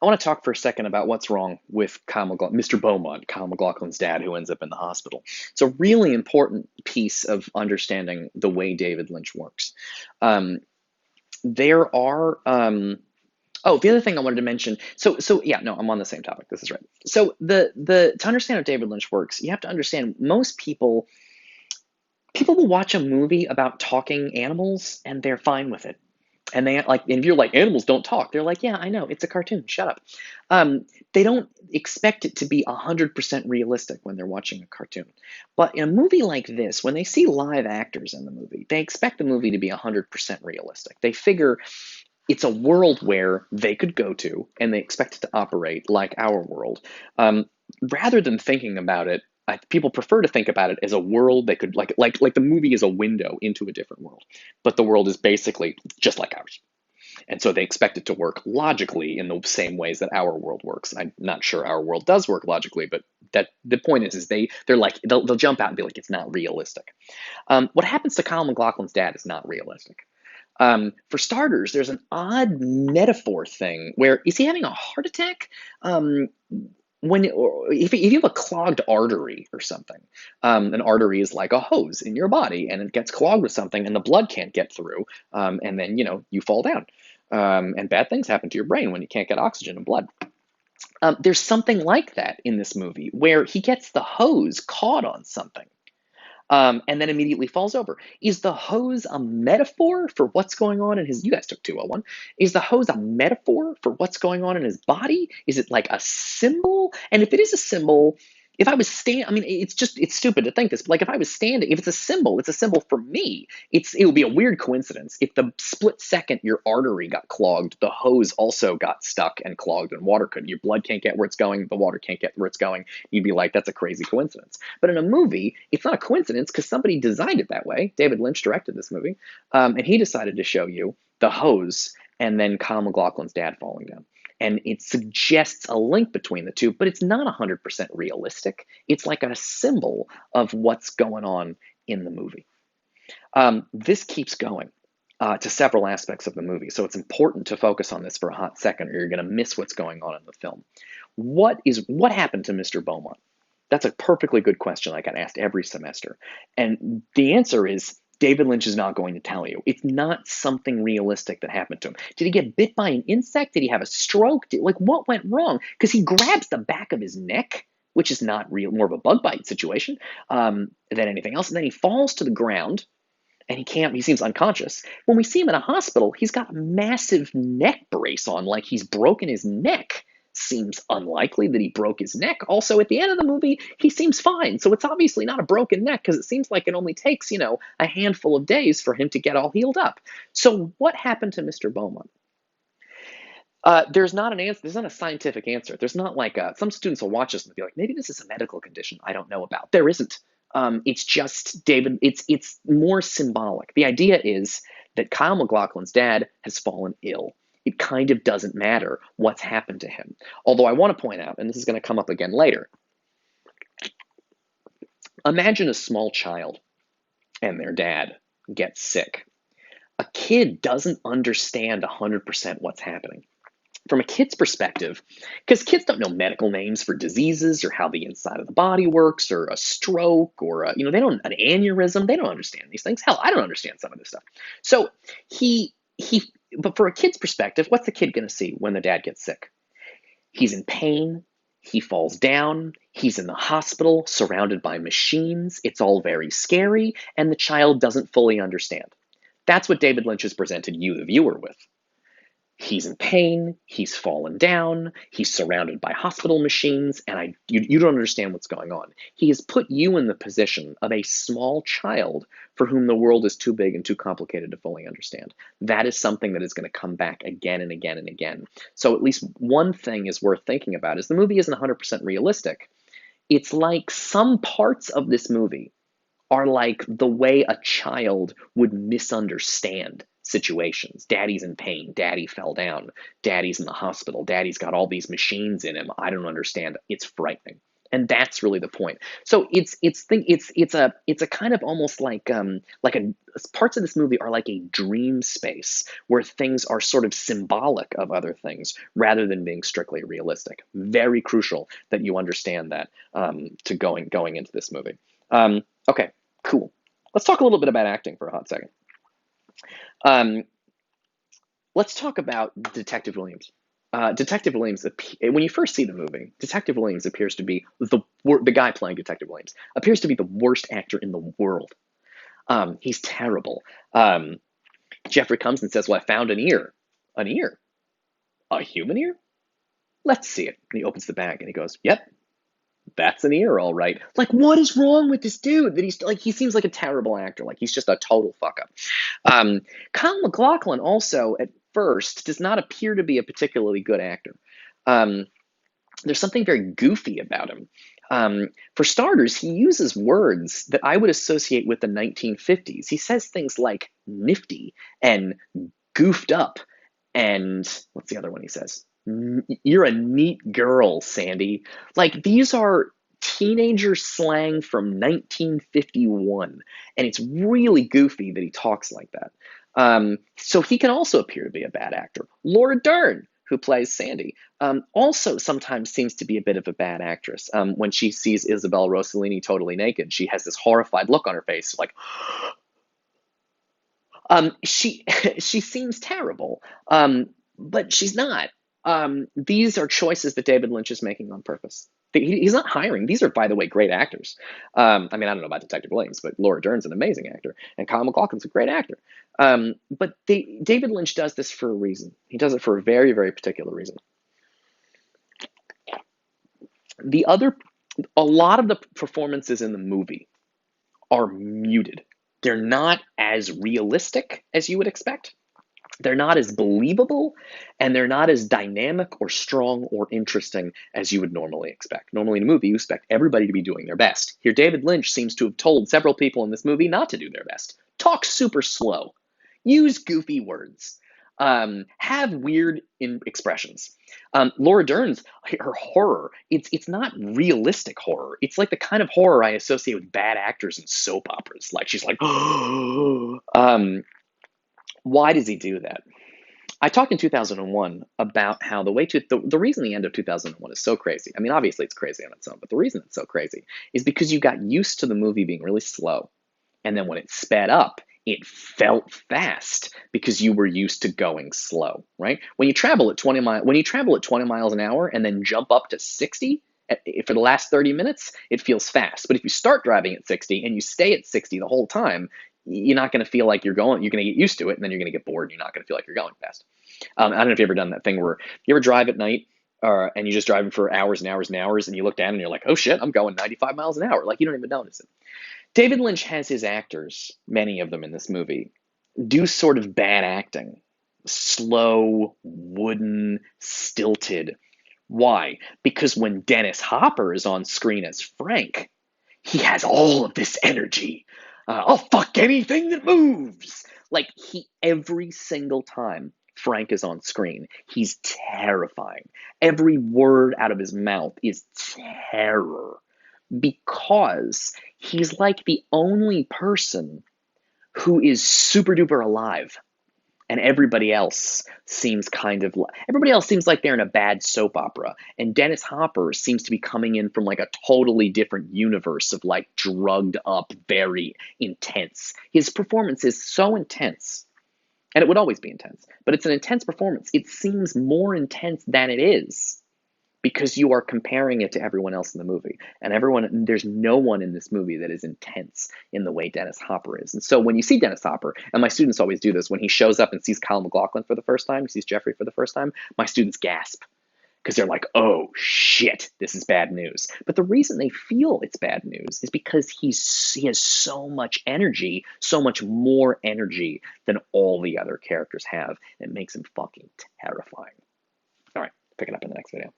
I want to talk for a second about what's wrong with Mr. Beaumont, Kyle MacLachlan's dad, who ends up in the hospital. It's a really important piece of understanding the way David Lynch works. Um, there are Oh, the other thing I wanted to mention. So yeah, no, I'm on the same topic. This is right. So the to understand how David Lynch works, you have to understand most people will watch a movie about talking animals and they're fine with it. And if you're like, animals don't talk, they're like, yeah, I know, it's a cartoon, shut up. They don't expect it to be 100% realistic when they're watching a cartoon. But in a movie like this, when they see live actors in the movie, they expect the movie to be 100% realistic. They figure it's a world where they could go to and they expect it to operate like our world. Um, Rather than thinking about it, people prefer to think about it as a world they could like the movie is a window into a different world, but the world is basically just like ours, and so they expect it to work logically in the same ways that our world works. I'm not sure our world does work logically, but that the point is they're like they'll jump out and be like it's not realistic. What happens to Kyle MacLachlan's dad is not realistic. For starters, there's an odd metaphor thing where is he having a heart attack? Um, if you have a clogged artery or something, an artery is like a hose in your body, and it gets clogged with something, and the blood can't get through, and then you fall down, and bad things happen to your brain when you can't get oxygen and blood. There's something like that in this movie where he gets the hose caught on something, and then immediately falls over. Is the hose a metaphor for what's going on in his? You guys took 201. Is the hose a metaphor for what's going on in his body? Is it like a symbol? And if it is a symbol, if I was standing, I mean, it's stupid to think this, but like if I was standing, if it's a symbol for me. It would be a weird coincidence if the split second your artery got clogged, the hose also got stuck and clogged, and water could. Your blood can't get where it's going, the water can't get where it's going. You'd be like, that's a crazy coincidence. But in a movie, it's not a coincidence because somebody designed it that way. David Lynch directed this movie, and he decided to show you the hose and then Kyle MacLachlan's dad falling down. And it suggests a link between the two, but it's not 100% realistic. It's like a symbol of what's going on in the movie. This keeps going to several aspects of the movie, so it's important to focus on this for a hot second, or you're going to miss what's going on in the film. What happened to Mr. Beaumont? That's a perfectly good question I get asked every semester. And the answer is David Lynch is not going to tell you. It's not something realistic that happened to him. Did he get bit by an insect? Did he have a stroke? What went wrong? Because he grabs the back of his neck, which is not real, more of a bug bite situation than anything else. And then he falls to the ground and he seems unconscious. When we see him in a hospital, he's got a massive neck brace on, like he's broken his neck. Seems unlikely that he broke his neck. Also, at the end of the movie, he seems fine. So it's obviously not a broken neck because it seems like it only takes, a handful of days for him to get all healed up. So what happened to Mr. Beaumont? There's not an answer. There's not a scientific answer. There's not like some students will watch this and be like, maybe this is a medical condition I don't know about. There isn't. It's just David. It's more symbolic. The idea is that Kyle MacLachlan's dad has fallen ill. It kind of doesn't matter what's happened to him. Although I want to point out, and this is going to come up again later, imagine a small child and their dad gets sick. A kid doesn't understand 100% what's happening. From a kid's perspective, because kids don't know medical names for diseases or how the inside of the body works or a stroke or they don't an aneurysm. They don't understand these things. Hell, I don't understand some of this stuff. So he but for a kid's perspective, what's the kid going to see when the dad gets sick? He's in pain. He falls down. He's in the hospital, surrounded by machines. It's all very scary, and the child doesn't fully understand. That's what David Lynch has presented you, the viewer, with. He's in pain, he's fallen down, he's surrounded by hospital machines, and you don't understand what's going on. He has put you in the position of a small child for whom the world is too big and too complicated to fully understand. That is something that is going to come back again and again and again. So at least one thing is worth thinking about is the movie isn't 100% realistic. It's like some parts of this movie are like the way a child would misunderstand situations. Daddy's in pain. Daddy fell down. Daddy's in the hospital. Daddy's got all these machines in him. I don't understand. It's frightening. And that's really the point. So it's a kind of almost like a parts of this movie are like a dream space where things are sort of symbolic of other things rather than being strictly realistic. Very crucial that you understand that to going into this movie. Okay, cool. Let's talk a little bit about acting for a hot second. Um, let's talk about Detective Williams. Detective Williams, when you first see the movie, Detective Williams appears to be the guy playing Detective Williams appears to be the worst actor in the world. He's terrible. Jeffrey comes and says, "Well, I found an ear, a human ear. Let's see it." And he opens the bag and he goes, "Yep, that's an ear, all right." Like, what is wrong with this dude? That he's like, he seems like a terrible actor. Like, he's just a total fuck up. Um, Kyle MacLachlan also at first does not appear to be a particularly good actor. Um, there's something very goofy about him. For starters, he uses words that I would associate with the 1950s. He says things like nifty and goofed up, and what's the other one he says? You're a neat girl, Sandy. Like, these are teenager slang from 1951, and it's really goofy that he talks like that. So he can also appear to be a bad actor. Laura Dern, who plays Sandy, also sometimes seems to be a bit of a bad actress. When she sees Isabel Rossellini totally naked, she has this horrified look on her face, like, she she seems terrible, but she's not. These are choices that David Lynch is making on purpose. He's not hiring. These are, by the way, great actors. I mean, I don't know about Detective Williams, but Laura Dern's an amazing actor, and Kyle MacLachlan's a great actor. But David Lynch does this for a reason. He does it for a very, very particular reason. The other, a lot of the performances in the movie are muted. They're not as realistic as you would expect. They're not as believable, and they're not as dynamic or strong or interesting as you would normally expect. Normally in a movie, you expect everybody to be doing their best. Here, David Lynch seems to have told several people in this movie not to do their best. Talk super slow. Use goofy words. Have weird expressions. Laura Dern's her horror. It's not realistic horror. It's like the kind of horror I associate with bad actors in soap operas. Like, she's like, why does he do that? I talked in 2001 about how the reason the end of 2001 is so crazy. I mean, obviously it's crazy on its own, but the reason it's so crazy is because you got used to the movie being really slow, and then when it sped up, it felt fast because you were used to going slow, right? When you travel at 20 miles an hour and then jump up to 60 for the last 30 minutes, it feels fast. But if you start driving at 60 and you stay at 60 the whole time, you're not going to feel like you're going. You're going to get used to it, and then you're going to get bored. And you're not going to feel like you're going fast. I don't know if you've ever done that thing where you ever drive at night, and you're just driving for hours and hours and hours, and you look down and you're like, oh shit, I'm going 95 miles an hour. Like, you don't even notice it. David Lynch has his actors, many of them in this movie, do sort of bad acting. Slow, wooden, stilted. Why? Because when Dennis Hopper is on screen as Frank, he has all of this energy. I'll fuck anything that moves. Like, every single time Frank is on screen, he's terrifying. Every word out of his mouth is terror because he's like the only person who is super duper alive, and everybody else seems like they're in a bad soap opera, and Dennis Hopper seems to be coming in from like a totally different universe of like drugged up, very intense. His performance is so intense, and it would always be intense, but it's an intense performance. It seems more intense than it is because you are comparing it to everyone else in the movie. And there's no one in this movie that is intense in the way Dennis Hopper is. And so when you see Dennis Hopper, and my students always do this, when he shows up and sees Kyle MacLachlan for the first time, sees Jeffrey for the first time, my students gasp because they're like, oh shit, this is bad news. But the reason they feel it's bad news is because he has so much energy, so much more energy than all the other characters have. It makes him fucking terrifying. All right, pick it up in the next video.